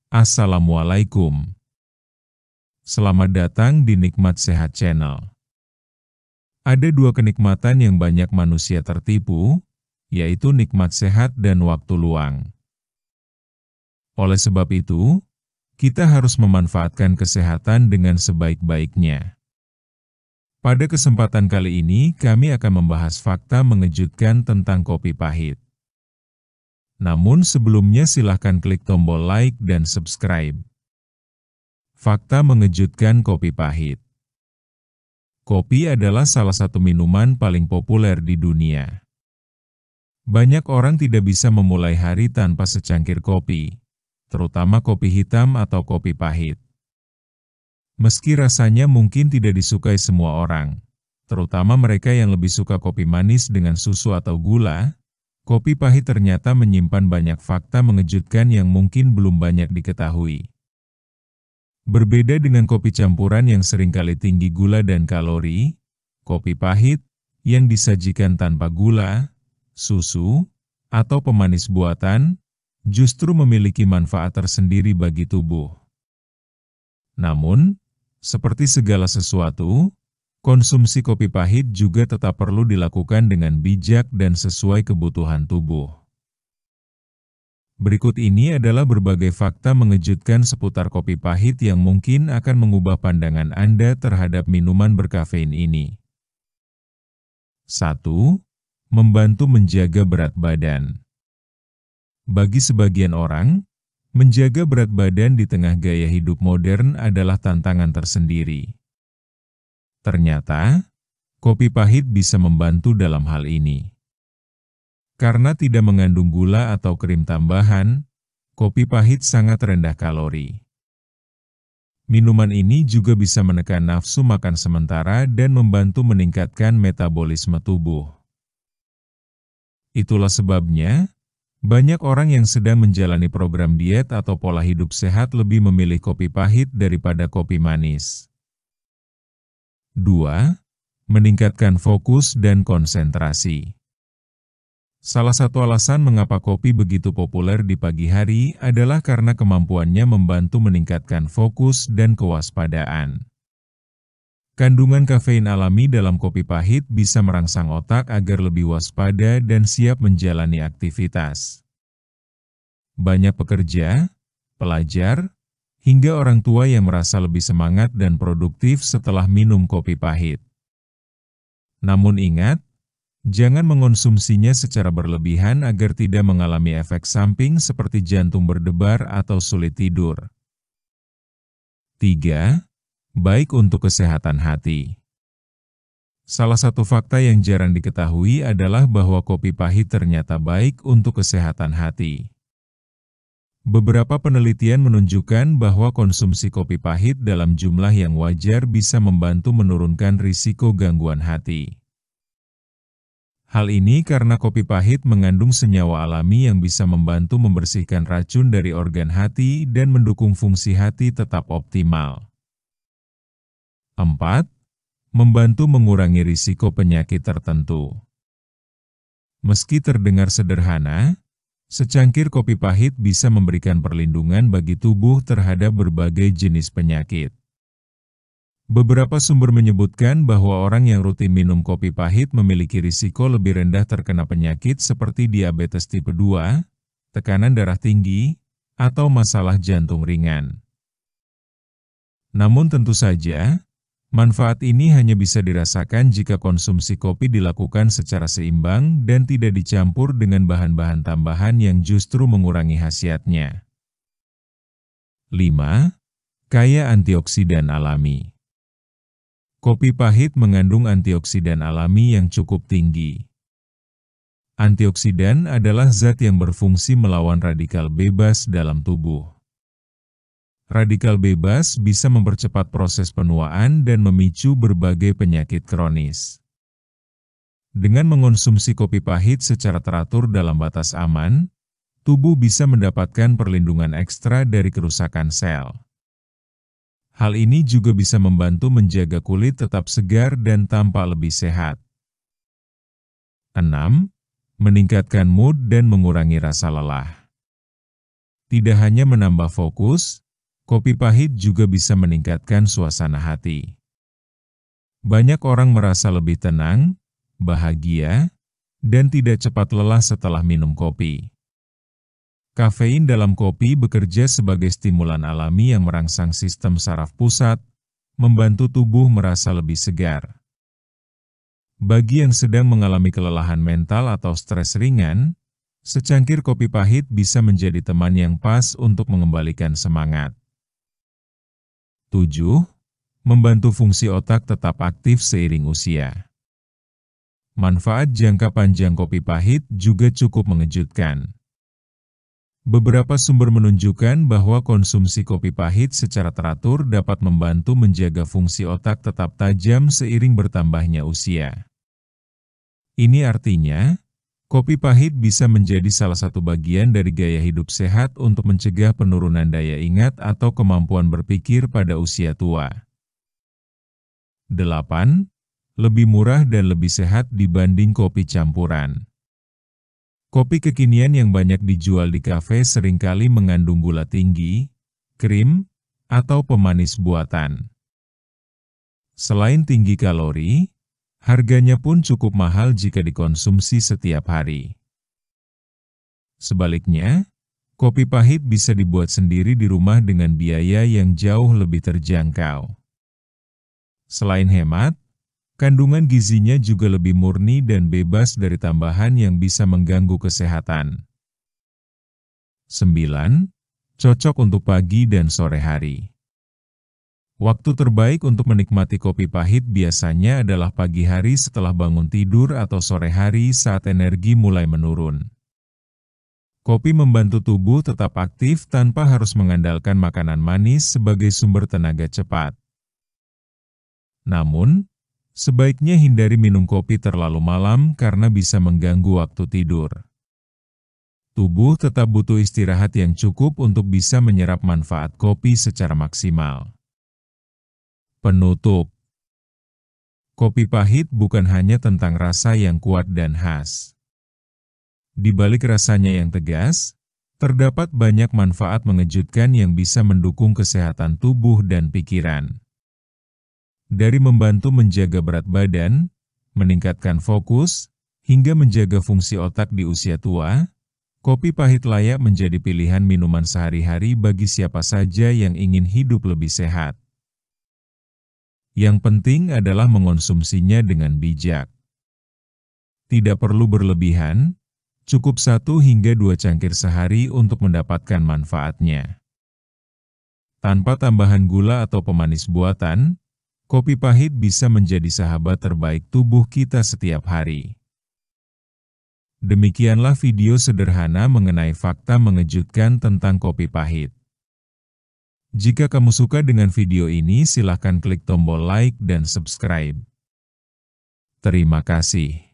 Assalamualaikum. Selamat datang di Nikmat Sehat Channel. Ada dua kenikmatan yang banyak manusia tertipu, yaitu nikmat sehat dan waktu luang. Oleh sebab itu, kita harus memanfaatkan kesehatan dengan sebaik-baiknya. Pada kesempatan kali ini, kami akan membahas fakta mengejutkan tentang kopi pahit. Namun sebelumnya silahkan klik tombol like dan subscribe. Fakta mengejutkan kopi pahit. Kopi adalah salah satu minuman paling populer di dunia. Banyak orang tidak bisa memulai hari tanpa secangkir kopi, terutama kopi hitam atau kopi pahit. Meski rasanya mungkin tidak disukai semua orang, terutama mereka yang lebih suka kopi manis dengan susu atau gula, kopi pahit ternyata menyimpan banyak fakta mengejutkan yang mungkin belum banyak diketahui. Berbeda dengan kopi campuran yang seringkali tinggi gula dan kalori, kopi pahit yang disajikan tanpa gula, susu, atau pemanis buatan, justru memiliki manfaat tersendiri bagi tubuh. Namun, seperti segala sesuatu, konsumsi kopi pahit juga tetap perlu dilakukan dengan bijak dan sesuai kebutuhan tubuh. Berikut ini adalah berbagai fakta mengejutkan seputar kopi pahit yang mungkin akan mengubah pandangan Anda terhadap minuman berkafein ini. 1. Membantu menjaga berat badan. Bagi sebagian orang, menjaga berat badan di tengah gaya hidup modern adalah tantangan tersendiri. Ternyata, kopi pahit bisa membantu dalam hal ini. Karena tidak mengandung gula atau krim tambahan, kopi pahit sangat rendah kalori. Minuman ini juga bisa menekan nafsu makan sementara dan membantu meningkatkan metabolisme tubuh. Itulah sebabnya, banyak orang yang sedang menjalani program diet atau pola hidup sehat lebih memilih kopi pahit daripada kopi manis. 2. Meningkatkan fokus dan konsentrasi. Salah satu alasan mengapa kopi begitu populer di pagi hari adalah karena kemampuannya membantu meningkatkan fokus dan kewaspadaan. Kandungan kafein alami dalam kopi pahit bisa merangsang otak agar lebih waspada dan siap menjalani aktivitas. Banyak pekerja, pelajar, hingga orang tua yang merasa lebih semangat dan produktif setelah minum kopi pahit. Namun ingat, jangan mengonsumsinya secara berlebihan agar tidak mengalami efek samping seperti jantung berdebar atau sulit tidur. 3. Baik untuk kesehatan hati. Salah satu fakta yang jarang diketahui adalah bahwa kopi pahit ternyata baik untuk kesehatan hati. Beberapa penelitian menunjukkan bahwa konsumsi kopi pahit dalam jumlah yang wajar bisa membantu menurunkan risiko gangguan hati. Hal ini karena kopi pahit mengandung senyawa alami yang bisa membantu membersihkan racun dari organ hati dan mendukung fungsi hati tetap optimal. 4. Membantu mengurangi risiko penyakit tertentu. Meski terdengar sederhana, secangkir kopi pahit bisa memberikan perlindungan bagi tubuh terhadap berbagai jenis penyakit. Beberapa sumber menyebutkan bahwa orang yang rutin minum kopi pahit memiliki risiko lebih rendah terkena penyakit seperti diabetes tipe 2, tekanan darah tinggi, atau masalah jantung ringan. Namun tentu saja, manfaat ini hanya bisa dirasakan jika konsumsi kopi dilakukan secara seimbang dan tidak dicampur dengan bahan-bahan tambahan yang justru mengurangi khasiatnya. 5. Kaya antioksidan alami. Kopi pahit mengandung antioksidan alami yang cukup tinggi. Antioksidan adalah zat yang berfungsi melawan radikal bebas dalam tubuh. Radikal bebas bisa mempercepat proses penuaan dan memicu berbagai penyakit kronis. Dengan mengonsumsi kopi pahit secara teratur dalam batas aman, tubuh bisa mendapatkan perlindungan ekstra dari kerusakan sel. Hal ini juga bisa membantu menjaga kulit tetap segar dan tampak lebih sehat. 6. Meningkatkan mood dan mengurangi rasa lelah. Tidak hanya menambah fokus, kopi pahit juga bisa meningkatkan suasana hati. Banyak orang merasa lebih tenang, bahagia, dan tidak cepat lelah setelah minum kopi. Kafein dalam kopi bekerja sebagai stimulan alami yang merangsang sistem saraf pusat, membantu tubuh merasa lebih segar. Bagi yang sedang mengalami kelelahan mental atau stres ringan, secangkir kopi pahit bisa menjadi teman yang pas untuk mengembalikan semangat. 7. Membantu fungsi otak tetap aktif seiring usia. Manfaat jangka panjang kopi pahit juga cukup mengejutkan. Beberapa sumber menunjukkan bahwa konsumsi kopi pahit secara teratur dapat membantu menjaga fungsi otak tetap tajam seiring bertambahnya usia. Ini artinya, kopi pahit bisa menjadi salah satu bagian dari gaya hidup sehat untuk mencegah penurunan daya ingat atau kemampuan berpikir pada usia tua. 8. Lebih murah dan lebih sehat dibanding kopi campuran. Kopi kekinian yang banyak dijual di kafe seringkali mengandung gula tinggi, krim, atau pemanis buatan. Selain tinggi kalori, harganya pun cukup mahal jika dikonsumsi setiap hari. Sebaliknya, kopi pahit bisa dibuat sendiri di rumah dengan biaya yang jauh lebih terjangkau. Selain hemat, kandungan gizinya juga lebih murni dan bebas dari tambahan yang bisa mengganggu kesehatan. 9. Cocok untuk pagi dan sore hari. Waktu terbaik untuk menikmati kopi pahit biasanya adalah pagi hari setelah bangun tidur atau sore hari saat energi mulai menurun. Kopi membantu tubuh tetap aktif tanpa harus mengandalkan makanan manis sebagai sumber tenaga cepat. Namun, sebaiknya hindari minum kopi terlalu malam karena bisa mengganggu waktu tidur. Tubuh tetap butuh istirahat yang cukup untuk bisa menyerap manfaat kopi secara maksimal. Penutup. Kopi pahit bukan hanya tentang rasa yang kuat dan khas. Di balik rasanya yang tegas, terdapat banyak manfaat mengejutkan yang bisa mendukung kesehatan tubuh dan pikiran. Dari membantu menjaga berat badan, meningkatkan fokus, hingga menjaga fungsi otak di usia tua, kopi pahit layak menjadi pilihan minuman sehari-hari bagi siapa saja yang ingin hidup lebih sehat. Yang penting adalah mengonsumsinya dengan bijak. Tidak perlu berlebihan, cukup 1 hingga 2 cangkir sehari untuk mendapatkan manfaatnya. Tanpa tambahan gula atau pemanis buatan, kopi pahit bisa menjadi sahabat terbaik tubuh kita setiap hari. Demikianlah video sederhana mengenai fakta mengejutkan tentang kopi pahit. Jika kamu suka dengan video ini, silakan klik tombol like dan subscribe. Terima kasih.